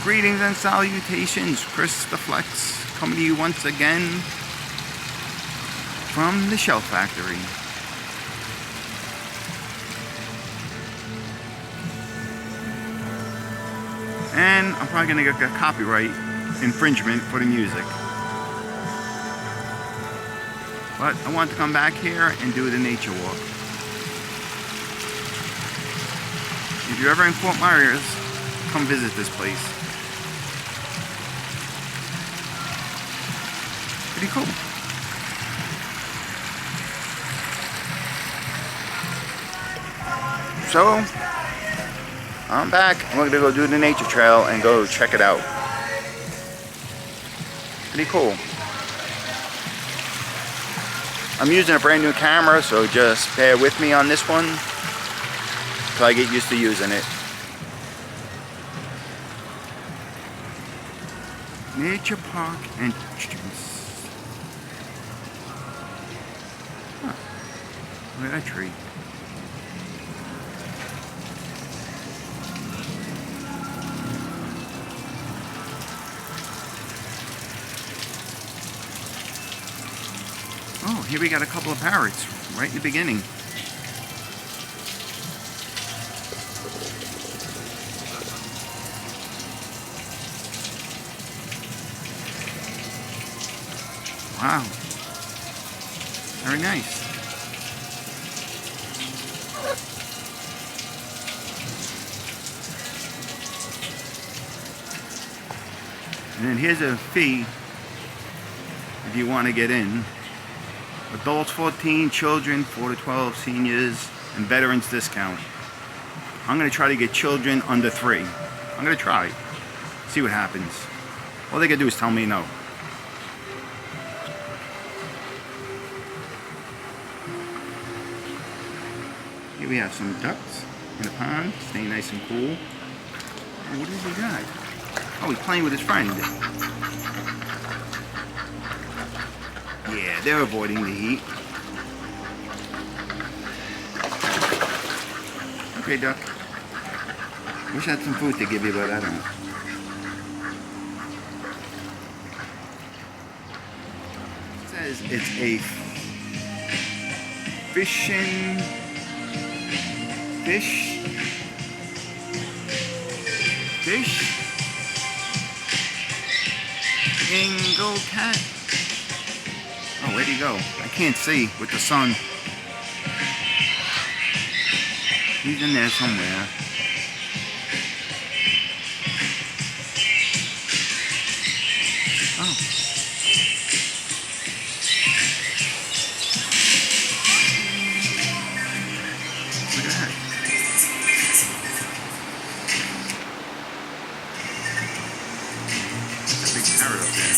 Greetings and salutations, Chris the Flex, coming to you once again from the Shell Factory. And I'm probably going to get a copyright infringement for the music. But I want to come back here and do the nature walk. If you're ever in Fort Myers, come visit this place. Pretty cool. So, I'm back and we're going to go do the nature trail and go check it out. Pretty cool. I'm using a brand new camera, so just bear with me on this one until I get used to using it. Nature Park entrance. Huh. Look at that tree. Oh, here we got a couple of parrots right in the beginning. Wow. Very nice. And then here's a fee if you want to get in. Adults 14, children 4 to 12, seniors, and veterans discount. I'm going to try to get children under 3. I'm going to try. See what happens. All they got to do is tell me no. Here we have some ducks in the pond, staying nice and cool. Oh, what does he got? Oh, he's playing with his friend. Yeah, they're avoiding the heat. Okay, duck. Wish I had some food to give you, but I don't. It says it's a fish Ingo cat. Oh, where'd he go? I can't see with the sun. He's in there somewhere. Oh. Look at that. That's a big parrot up there.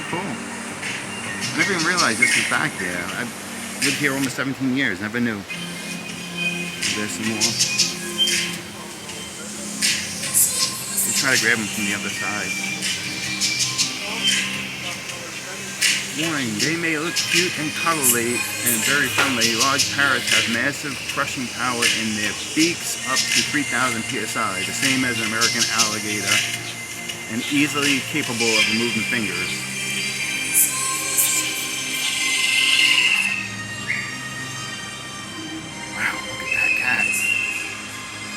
Cool. I never even realized this was back here. I've lived here almost 17 years, never knew. There's some more. Let's try to grab them from the other side. Warning, they may look cute and cuddly and very friendly. Large parrots have massive crushing power in their beaks up to 3,000 psi, the same as an American alligator, and easily capable of removing fingers.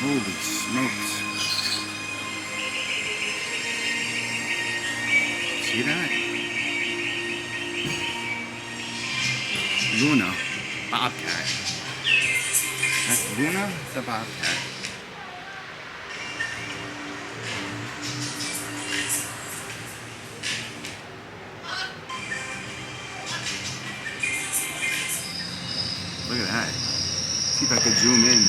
Holy smokes. See that? Luna, bobcat. That's Luna the bobcat. Look at that. See if I could zoom in.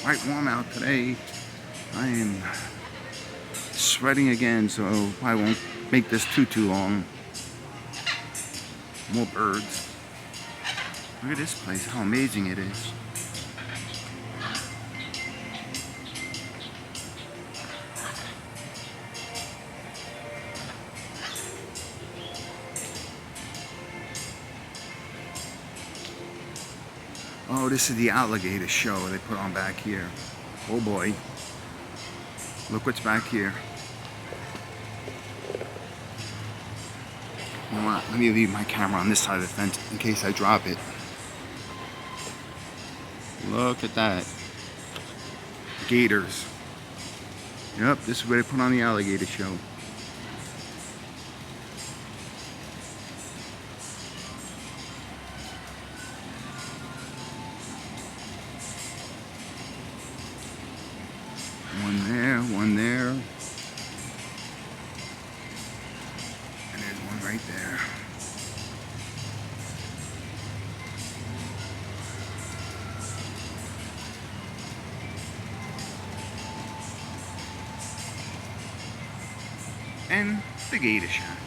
Quite warm out today. I am sweating again, so I won't make this too long. More birds. Look at this place, how amazing it is. Oh, this is the alligator show they put on back here. Oh boy. Look what's back here. You know what? Let me leave my camera on this side of the fence in case I drop it. Look at that. Gators. Yep, this is where they put on the alligator show. One there. And there's one right there. And the gator shack.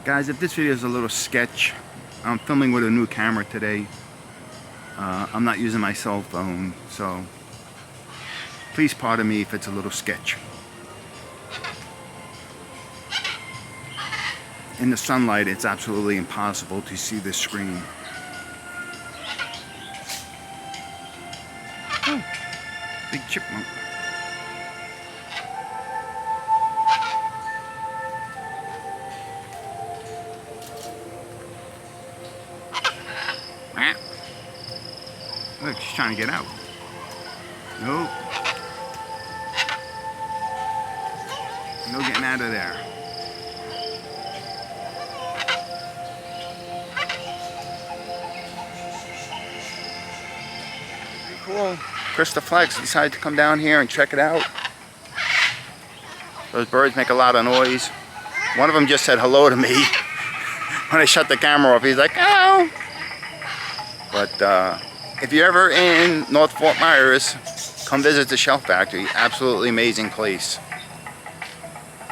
Guys, if this video is a little sketch, I'm filming with a new camera today. I'm not using my cell phone, so please pardon me if it's a little sketch. In the sunlight, it's absolutely impossible to see the screen. Oh, big chipmunk. Look, she's trying to get out. Nope. No getting out of there. Pretty cool. Krista Flex decided to come down here and check it out. Those birds make a lot of noise. One of them just said hello to me. When I shut the camera off, he's like, hello. But if you're ever in North Fort Myers, come visit the Shell Factory. Absolutely amazing place.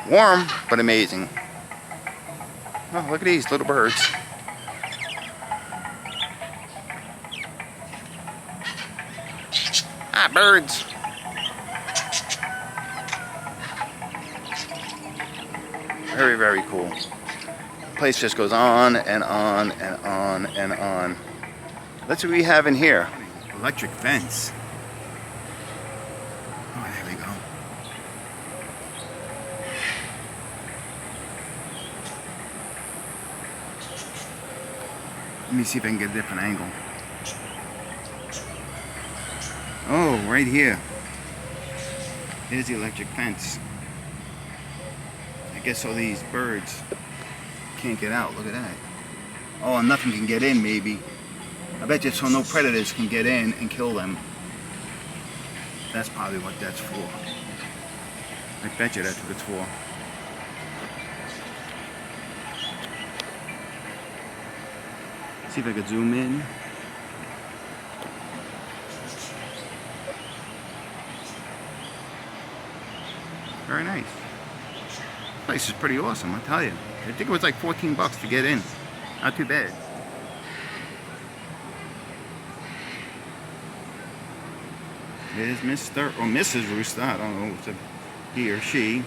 Warm, but amazing. Oh, look at these little birds. Ah, birds. Very, very cool. The place just goes on and on and on and on. That's what we have in here. Electric fence. Oh, there we go. Let me see if I can get a different angle. Oh, right here. There's the electric fence. I guess so these birds can't get out. Look at that. Oh, and nothing can get in, maybe. I bet you so no predators can get in and kill them. That's probably what that's for. I bet you that's what it's for. See if I could zoom in. Very nice. This place is pretty awesome, I'll tell you. I think it was like 14 bucks to get in. Not too bad. There's Mr. or Mrs. Rooster. I don't know if it's a he or she.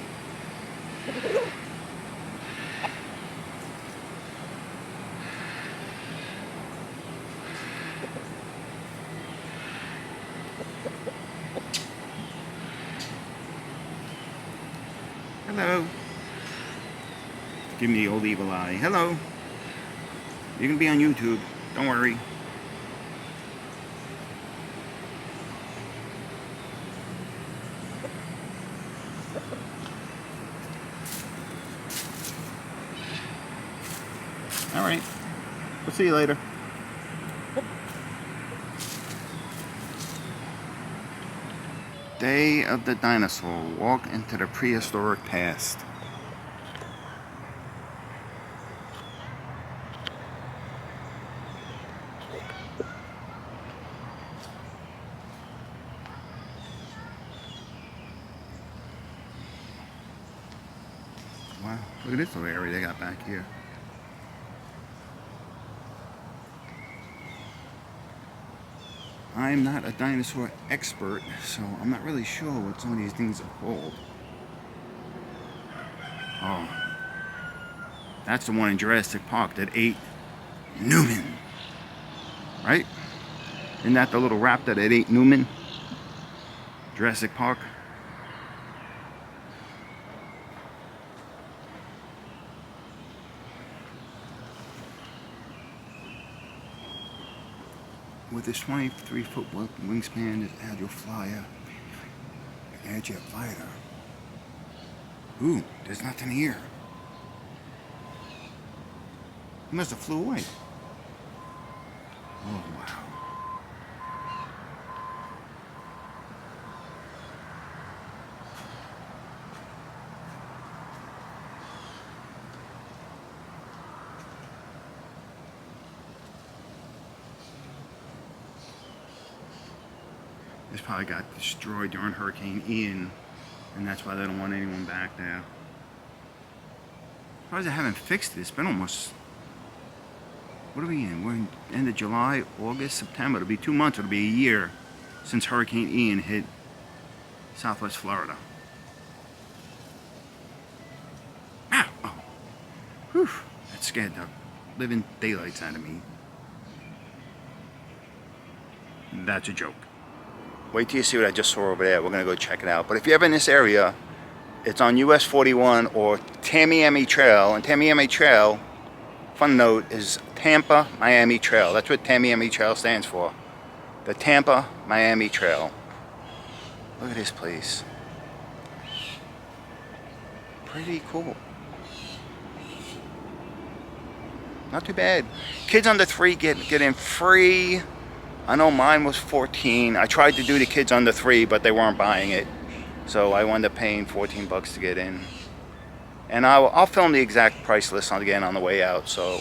Hello. Give me the old evil eye. Hello. You're gonna be on YouTube. Don't worry. Alright. We'll see you later. Day of the Dinosaur. Walk into the prehistoric past. Wow, look at this little area they got back here. I'm not a dinosaur expert, so I'm not really sure what some of these things are called. Oh, that's the one in Jurassic Park that ate Newman, right? Isn't that the little raptor that ate Newman? Jurassic Park. With this 23-foot wingspan, this agile flyer, airjet fighter. Ooh, there's nothing here. He must have flew away. Oh, wow. This probably got destroyed during Hurricane Ian, and that's why they don't want anyone back there. Why they haven't fixed it? It's been almost, what are we in? We're in end of July, August, September. It'll be 2 months, it'll be a year since Hurricane Ian hit Southwest Florida. Ah! Oh. Whew. That scared the living daylights out of me. That's a joke. Wait till you see what I just saw over there. We're going to go check it out. But if you're ever in this area, it's on US 41 or Tamiami Trail. And Tamiami Trail, fun note, is Tampa Miami Trail. That's what Tamiami Trail stands for. The Tampa Miami Trail. Look at this place. Pretty cool. Not too bad. Kids under 3 get in free. I know mine was 14. I tried to do the kids under 3, but they weren't buying it. So I wound up paying 14 bucks to get in. And I'll film the exact price list again on the way out. So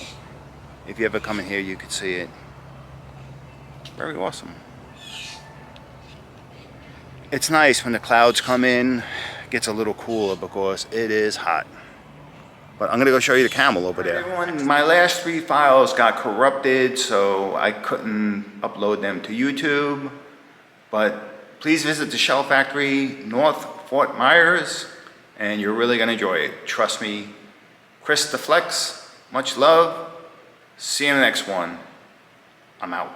if you ever come in here, you could see it. Very awesome. It's nice when the clouds come in. It gets a little cooler because it is hot. But I'm going to go show you the camel over there. Everyone, my last 3 files got corrupted, so I couldn't upload them to YouTube. But please visit the Shell Factory, North Fort Myers, and you're really going to enjoy it. Trust me. Chris the Flex, much love. See you in the next one. I'm out.